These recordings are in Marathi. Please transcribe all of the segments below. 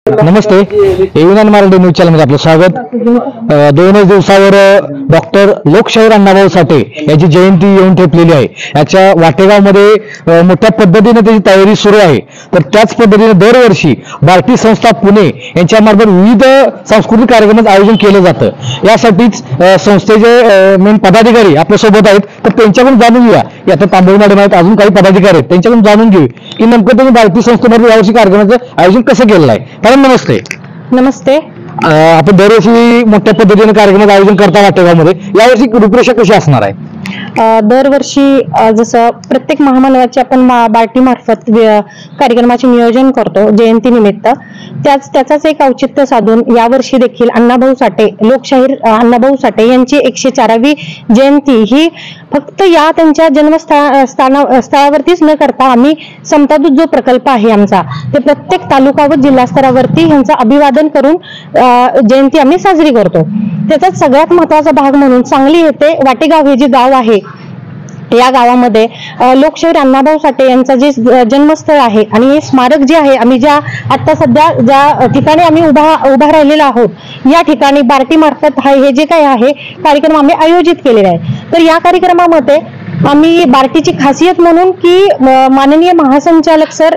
नमस्ते, एव्हीएन मराठी न्यूज चॅनलमध्ये आपलं स्वागत. 2 दिवसावर डॉक्टर लोकशाहीर अण्णाभाऊ साठे यांची जयंती येऊन ठेपलेली आहे. याच्या वाटेगावमध्ये मोठ्या पद्धतीने त्याची तयारी सुरू आहे. तर त्याच पद्धतीने दरवर्षी भारती संस्था पुणे यांच्यामार्फत विविध सांस्कृतिक कार्यक्रमांचं आयोजन केलं जातं. यासाठीच संस्थेचे मेन पदाधिकारी आपल्यासोबत आहेत. तर त्यांच्याकडून जाणून घेऊया. आता तांबोळी मॅडम आहेत, अजून काही पदाधिकारी आहेत, त्यांच्याकडून जाणून घेऊ की नेमकं त्यांनी भारती संस्थेमध्ये यावर्षी कार्यक्रमाचं आयोजन कसं केलेलं आहे. मॅडम नमस्ते. नमस्ते. आपण दरवर्षी मोठ्या पद्धतीने कार्यक्रमाचं आयोजन करता वाटेगावमध्ये. यावर्षी रूपरेषा कशी असणार आहे? दरवर्षी जसं प्रत्येक महामानवाची आपण बार्टी मार्फत कार्यक्रमाचे नियोजन करतो जयंती निमित्त, त्याचाच एक औचित्य साधून यावर्षी देखील अण्णाभाऊ साठे, लोकशाहीर अण्णाभाऊ साठे यांची 104वी जयंती ही फक्त या त्यांच्या जन्मस्थळावरतीच न करता आम्ही समतादूत जो प्रकल्प आहे आमचा, ते प्रत्येक तालुका व जिल्हा स्तरावरती ह्यांचं अभिवादन करून जयंती आम्ही साजरी करतो. त्याचाच सगळ्यात महत्वाचा भाग म्हणून सांगली येथे वाटेगाव हे जे गाव आहे, या गावामध्ये लोकशाहीर अण्णाभाऊ साठे यांचं जे जन्मस्थळ आहे आणि हे स्मारक जे आहे, आम्ही ज्या आता सध्या ज्या ठिकाणी आम्ही उभा राहिलेलो आहोत, या ठिकाणी बार्टी मार्फत हे जे काही आहे कार्यक्रम आम्ही आयोजित केलेला आहे. तर या कार्यक्रमामध्ये आम्ही बार्टीची खासियत म्हणून की माननीय महासंचालक सर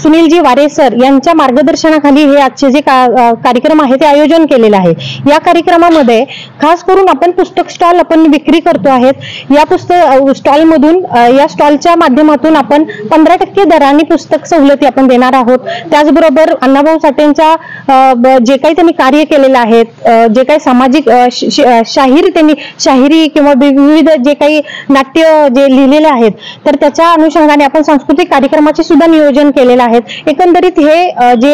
सुनीलजी वारे सर यांच्या मार्गदर्शनाखाली हे आजचे जे कार्यक्रम आहे ते आयोजन केलेलं आहे. या कार्यक्रमामध्ये खास करून आपण पुस्तक स्टॉल आपण विक्री करतो आहेत. या पुस्तक स्टॉलमधून या स्टॉलच्या माध्यमातून आपण 15% दराने पुस्तक सवलती आपण देणार आहोत. त्याचबरोबर अण्णाभाऊ साठेंच्या जे काही त्यांनी कार्य केलेलं आहे, जे काही सामाजिक शाहिरी किंवा विविध जे काही नाट्य जे लिहिलेले आहेत, तर त्याच्या अनुषंगाने आपण सांस्कृतिक कार्यक्रमाचे सुद्धा नियोजन केलेलं आहे. एकंदरीत हे जे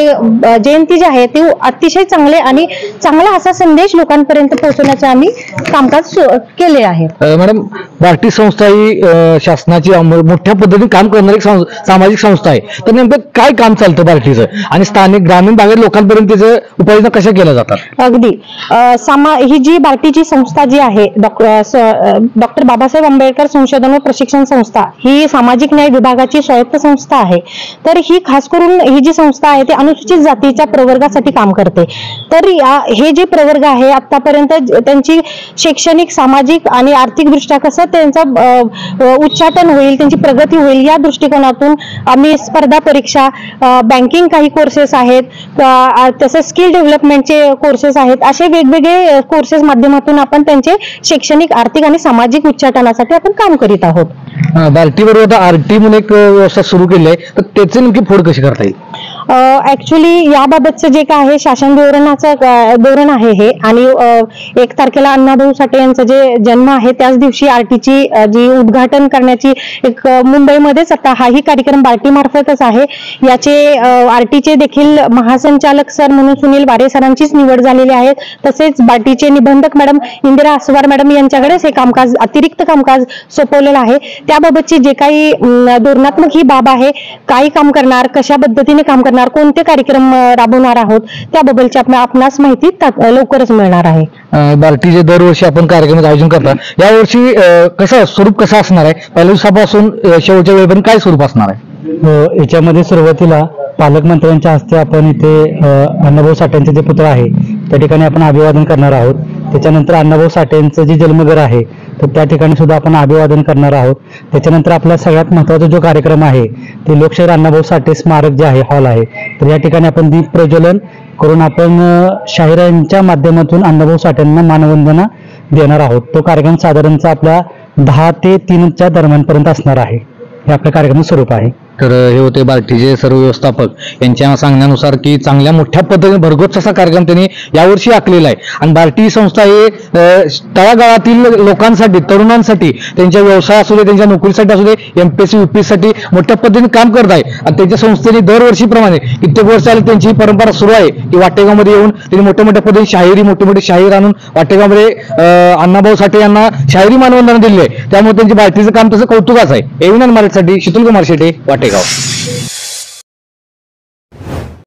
जयंती जी आहे ती अतिशय चांगले आणि चांगला असा संदेश लोकांपर्यंत पोहोचवण्याचे आम्ही कामकाज केले आहे. मॅडम, भारती संस्था ही शासनाची मोठ्या पद्धतीने काम करणारी सामाजिक संस्था आहे. तर नेमकं काय काम चालतं भारतीचं आणि स्थानिक ग्रामीण भागात लोकांपर्यंत त्याचं उपाययोजना कशा केल्या जातात? अगदी ही जी भारतीची संस्था जी आहे, डॉक्टर बाबासाहेब आंबेडकर संशोधन व प्रशिक्षण संस्था, ही सामाजिक न्याय विभागाची स्वायत्त संस्था आहे. तर ही खास करून ही जी संस्था आहे ती अनुसूचित जातीच्या प्रवर्गासाठी काम करते. तर हे जे प्रवर्ग आहे आतापर्यंत त्यांची शैक्षणिक, सामाजिक आणि आर्थिकदृष्ट्या कसं त्यांचं उच्चाटन होईल, त्यांची प्रगती होईल, या दृष्टिकोनातून आम्ही स्पर्धा परीक्षा, बँकिंग काही कोर्सेस आहेत, तसेच स्किल डेव्हलपमेंटचे कोर्सेस आहेत, असे वेगवेगळे कोर्सेस माध्यमातून आपण त्यांचे शैक्षणिक, आर्थिक आणि सामाजिक उच्चाटनासाठी आपण काम करीत आहोत. भारती बरोबर आरटी म्हणून एक व्यवस्था सुरू केली आहे. तर त्याची नेमकी फोड कशी करता येईल? ऍक्च्युली याबाबतचं जे काय आहे शासन धोरण आहे हे, आणि 1 तारखेला अण्णाभाऊ साठे यांचा जे जन्म आहे त्याच दिवशी आरटीची जी उद्घाटन करण्याची एक मुंबईमध्येच आता हाही कार्यक्रम बार्टी मार्फतच आहे. याचे आरटीचे देखील महासंचालक सर म्हणून सुनील वारे सरांचीच निवड झालेली आहे. तसेच बार्टीचे निबंधक मॅडम इंदिरा आसवार मॅडम यांच्याकडेच हे कामकाज, अतिरिक्त कामकाज सोपवलेलं आहे. त्याबाबतची जे काही धोरणात्मक ही बाब आहे, काय काम करणार, कशा पद्धतीने काम करणार, कोणते कार्यक्रम राबवणार आहोत, त्याबद्दलची आपणास माहिती लवकरच मिळणार आहे. भारतीचे दरवर्षी आपण कार्यक्रमाचं आयोजन करता. यावर्षी कसं स्वरूप कसं असणार आहे? पहिल्या दिवसापासून शेवटच्या वेळेपर्यंत काय स्वरूप असणार आहे? याच्यामध्ये सुरुवातीला पालकमंत्र्यांच्या हस्ते आपण इथे अण्णाभाऊ साठेंचे जे पुतळा आहे त्या ठिकाणी आपण अभिवादन करणार आहोत. त्याच्यानंतर अण्णाभाऊ साठेंचं जे जन्मघर आहे तर त्या ठिकाणी सुद्धा आपण अभिवादन करणार आहोत. त्याच्यानंतर आपला सगळ्यात महत्त्वाचा जो कार्यक्रम आहे ते लोकशाहीर अण्णाभाऊ साठे स्मारक जे आहे, हॉल आहे, तर या ठिकाणी आपण दीप प्रज्वलन करून आपण शाहिरांच्या माध्यमातून अण्णाभाऊ साठेंना मानवंदना देणार आहोत. तो कार्यक्रम साधारणतः आपल्या 10 ते 3च्या दरम्यानपर्यंत असणार आहे. हे आपल्या कार्यक्रमाचं स्वरूप आहे. तर हे होते भारतीचे सर्व व्यवस्थापक यांच्या सांगण्यानुसार की चांगल्या मोठ्या पद्धतीने भरघोस असा कार्यक्रम त्यांनी यावर्षी आखलेला आहे. आणि भारती संस्था हे तळागाळातील लोकांसाठी, तरुणांसाठी, त्यांच्या व्यवसाय असू दे, त्यांच्या नोकरीसाठी असू दे, MPSC UPSC साठी मोठ्या पद्धतीने काम करत आहे. आणि त्यांच्या संस्थेने दरवर्षीप्रमाणे कित्येक वर्ष आले त्यांची ही परंपरा सुरू आहे की वाटेगावमध्ये येऊन त्यांनी मोठ्या मोठ्या पद्धतीने मोठे मोठे शाहीर आणून वाटेगावमध्ये अण्णाभाऊ साठे यांना शाहिरी मानवंदना दिली आहे. त्यामुळे त्यांची भारतीचं काम तसं कौतुकाच आहे. एव्हीएन मराठीसाठी शीतल कुमार शेटे, वाटेगाव.